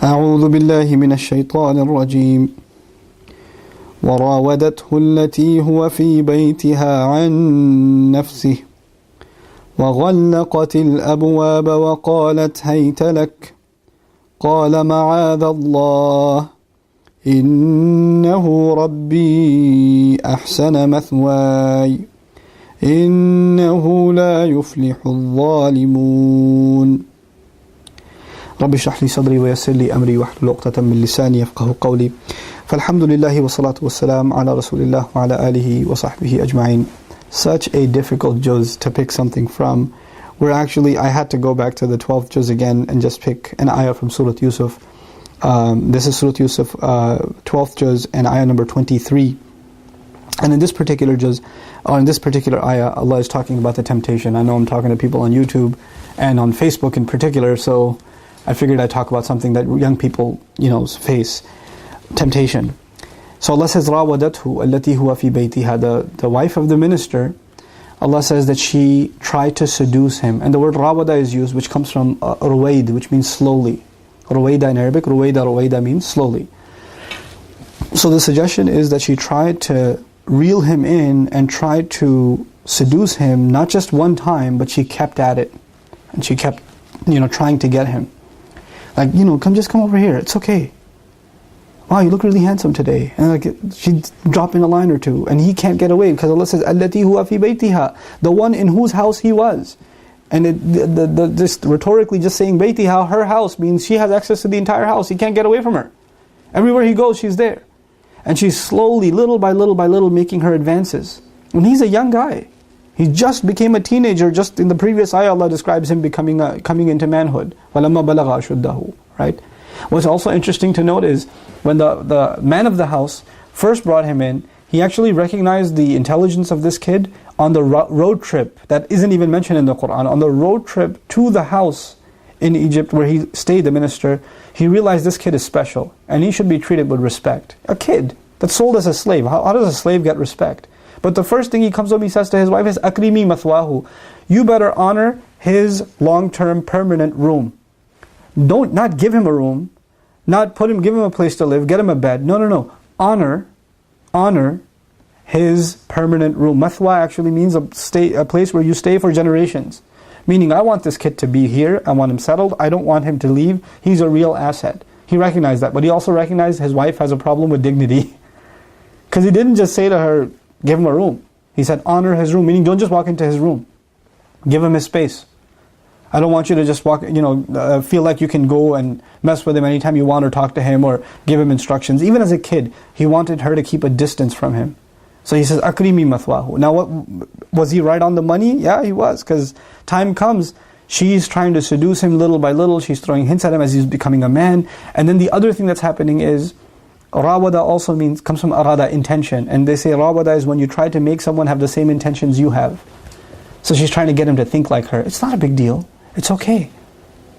أعوذ بالله من الشيطان الرجيم وراودته التي هو في بيتها عن نفسه وغلقت الأبواب وقالت هيت لك قال معاذ الله إنه ربي أحسن مثواي إنه لا يفلح الظالمون رب اشرح لي صدري ويسر لي أمري واحلل عقدة من لساني يفقهوا قولي فالحمد لله والصلاة والسلام على رسول الله وعلى آله وصحبه أجمعين. Such a difficult juz to pick something from, where actually I had to go back to the 12th juz again and just pick an ayah from Surah Yusuf. This is Surah Yusuf, 12th juz and ayah number 23. And in this particular juz, or in this particular ayah, Allah is talking about the temptation. I know I'm talking to people on YouTube and on Facebook in particular, so I figured I'd talk about something that young people, face. Temptation. So Allah says, راودته التي هو في بيتها, the wife of the minister, Allah says that she tried to seduce him. And the word rawada is used, which comes from ruwaid, which means slowly. Ruwaida in Arabic, ruwaida means slowly. So the suggestion is that she tried to reel him in and tried to seduce him, not just one time, but she kept at it. And she kept, trying to get him. Like, come over here, it's okay. Wow, you look really handsome today. And she'd drop in a line or two, and he can't get away, because Allah says, الَّتِي هُوَ فِي بَيْتِهَا, the one in whose house he was. And just rhetorically just saying بَيْتِهَا, her house, means she has access to the entire house. He can't get away from her. Everywhere he goes, she's there. And she's slowly, little by little, making her advances. And he's a young guy. He just became a teenager. Just in the previous ayah, Allah describes him coming into manhood. وَلَمَّا بَلَغَ أَشُدَّهُ. Right? What's also interesting to note is, when the man of the house first brought him in, he actually recognized the intelligence of this kid on the road trip that isn't even mentioned in the Qur'an. On the road trip to the house in Egypt where he stayed, the minister, he realized this kid is special and he should be treated with respect. A kid that's sold as a slave, how does a slave get respect? But the first thing he comes up, he says to his wife is, أَكْرِمِي مَثْوَاهُ, you better honor his long-term permanent room. Not give him a room, not give him a place to live, get him a bed. No. Honor his permanent room. Mathwa actually means a place where you stay for generations. Meaning, I want this kid to be here, I want him settled, I don't want him to leave, he's a real asset. He recognized that, but he also recognized his wife has a problem with dignity. Because he didn't just say to her, give him a room. He said, honor his room, meaning don't just walk into his room. Give him his space. I don't want you to just feel like you can go and mess with him anytime you want or talk to him or give him instructions. Even as a kid, he wanted her to keep a distance from him. So he says, أَكْرِمِي مَثْوَاهُ. Now, was he right on the money? Yeah, he was. Because time comes, she's trying to seduce him little by little. She's throwing hints at him as he's becoming a man. And then the other thing that's happening is, rawada also comes from arada, intention. And they say rawada is when you try to make someone have the same intentions you have. So she's trying to get him to think like her. It's not a big deal. It's okay.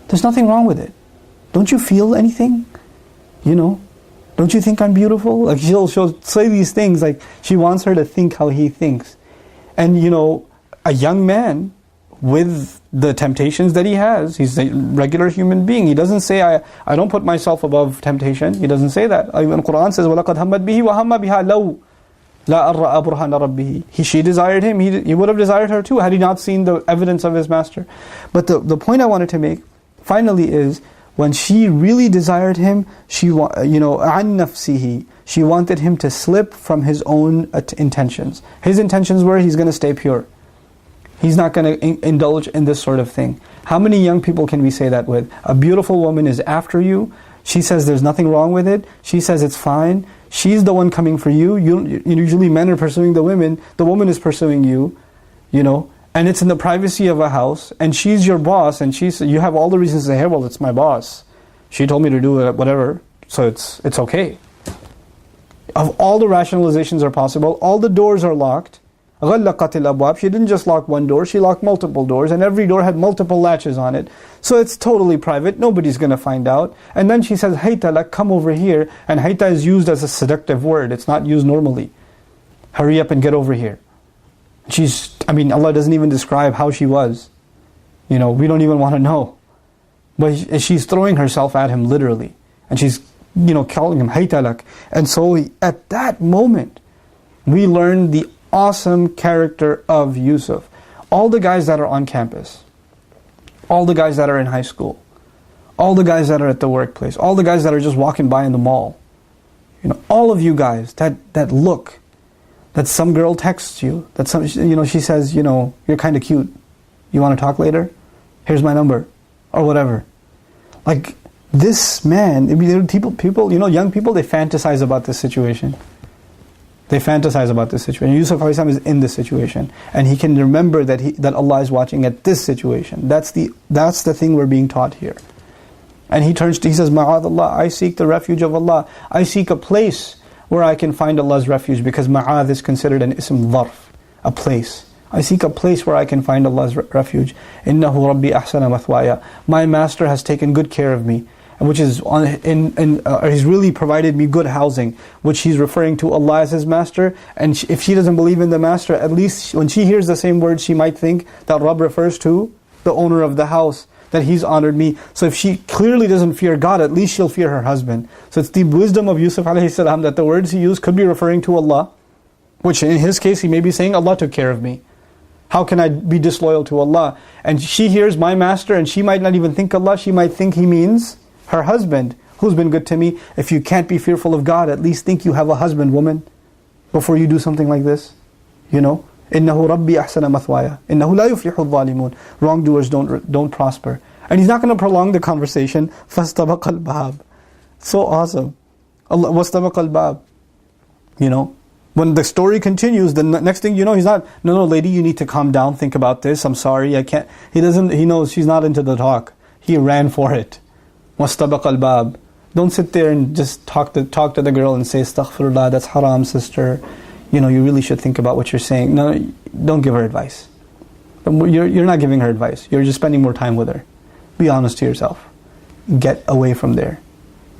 There's nothing wrong with it. Don't you feel anything? Don't you think I'm beautiful? Like she'll say these things, like she wants her to think how he thinks. And a young man with the temptations that he has, he's a regular human being. He doesn't say, I don't put myself above temptation. He doesn't say that. Even the Qur'an says, وَلَقَدْ هَمَّتْ بِهِ وَهَمَّ بِهَا لَوْ لَا أَرَّأَ بُرْهَانَ رَبِّهِ. She desired him, he would have desired her too had he not seen the evidence of his master. But the point I wanted to make finally is, when she really desired him, عَنْ نَفْسِهِ, she wanted him to slip from his own intentions. His intentions were, he's going to stay pure. He's not going to indulge in this sort of thing. How many young people can we say that with? A beautiful woman is after you. She says there's nothing wrong with it. She says it's fine. She's the one coming for you. Usually men are pursuing the women. The woman is pursuing you, and it's in the privacy of a house, and she's your boss, and you have all the reasons to say, hey, well, it's my boss. She told me to do whatever, so it's okay. Of all the rationalizations are possible, all the doors are locked. غَلَّقَتِ الْأَبْوَابِ. She didn't just lock one door, she locked multiple doors, and every door had multiple latches on it. So it's totally private, nobody's going to find out. And then she says, hayta lak, come over here. And hayta is used as a seductive word, it's not used normally. Hurry up and get over here. Allah doesn't even describe how she was. We don't even want to know. But she's throwing herself at him literally. And she's, calling him haytalak. And so at that moment, we learn the awesome character of Yusuf. All the guys that are on campus, all the guys that are in high school, all the guys that are at the workplace, all the guys that are just walking by in the mall, all of you guys that look, that some girl texts you, that she says, you're kind of cute. You want to talk later? Here's my number, or whatever. Like this man, people, young people, they fantasize about this situation. They fantasize about this situation. Yusuf a.s. is in this situation, and he can remember that Allah is watching at this situation. That's the thing we're being taught here. And he says, Ma'adallah, I seek the refuge of Allah. I seek a place where I can find Allah's refuge, because Ma'ad is considered an ism dharf, a place. I seek a place where I can find Allah's refuge. Innahu Rabbi ahsana mathwaya. My master has taken good care of me, which is he's really provided me good housing, which he's referring to Allah as his master. And if she doesn't believe in the master, at least when she hears the same word, she might think that Rabb refers to the owner of the house, that he's honored me. So if she clearly doesn't fear God, at least she'll fear her husband. So it's the wisdom of Yusuf a.s. that the words he used could be referring to Allah, which in his case he may be saying, Allah took care of me. How can I be disloyal to Allah? And she hears my master, and she might not even think Allah, she might think he means her husband, who's been good to me. If you can't be fearful of God, at least think you have a husband, woman, before you do something like this. إِنَّهُ رَبِّي أَحْسَنَ مَثْوَايَ إِنَّهُ لَا يُفْلِحُ الظَّالِمُونَ. Wrongdoers don't prosper. And he's not going to prolong the conversation. فَاسْتَبَقَ الْبَابِ. So awesome. وَاسْتَبَقَ الْبَابِ. When the story continues, the next thing you know, he's not, no, lady, you need to calm down, think about this, I'm sorry, I can't. He knows she's not into the talk. He ran for it. وَاسْتَبَقَ الْبَابِ. Don't sit there and just talk to the girl and say, astaghfirullah, that's haram, sister. You really should think about what you're saying. No, don't give her advice. You're not giving her advice. You're just spending more time with her. Be honest to yourself. Get away from there.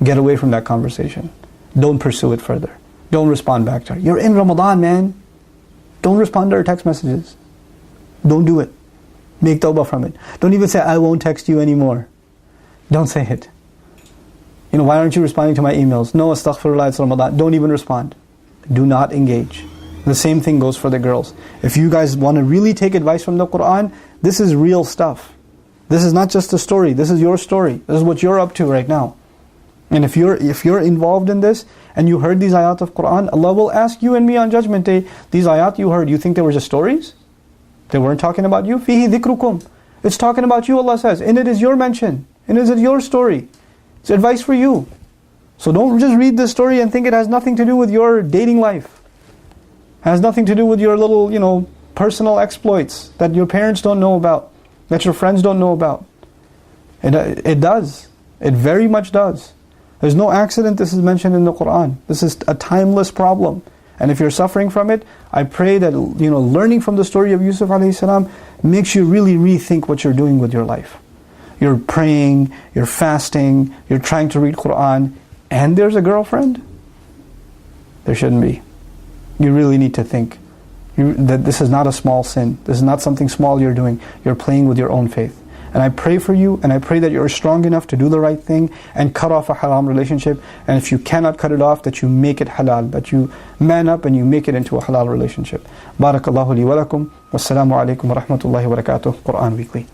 Get away from that conversation. Don't pursue it further. Don't respond back to her. You're in Ramadan, man. Don't respond to her text messages. Don't do it. Make tawbah from it. Don't even say, I won't text you anymore. Don't say it. Why aren't you responding to my emails? No, astaghfirullah, it's Ramadan. Don't even respond. Do not engage. The same thing goes for the girls. If you guys want to really take advice from the Qur'an, this is real stuff. This is not just a story. This is your story. This is what you're up to right now. And if you're involved in this, and you heard these ayat of Qur'an, Allah will ask you and me on Judgment Day, these ayat you heard, you think they were just stories? They weren't talking about you? فِيهِ ذِكْرُكُمْ. It's talking about you, Allah says. In it is your mention. In it is your story. It's advice for you. So don't just read this story and think it has nothing to do with your dating life. It has nothing to do with your little, personal exploits that your parents don't know about, that your friends don't know about. It does. It very much does. There's no accident this is mentioned in the Qur'an. This is a timeless problem. And if you're suffering from it, I pray that learning from the story of Yusuf a.s. makes you really rethink what you're doing with your life. You're praying, you're fasting, you're trying to read Qur'an, and there's a girlfriend? There shouldn't be. You really need to think that this is not a small sin. This is not something small you're doing. You're playing with your own faith. And I pray for you, and I pray that you're strong enough to do the right thing and cut off a haram relationship. And if you cannot cut it off, that you make it halal, that you man up and you make it into a halal relationship. Barakallahu li wa lakum. Wassalamu alaikum wa rahmatullahi wa barakatuh. Quran Weekly.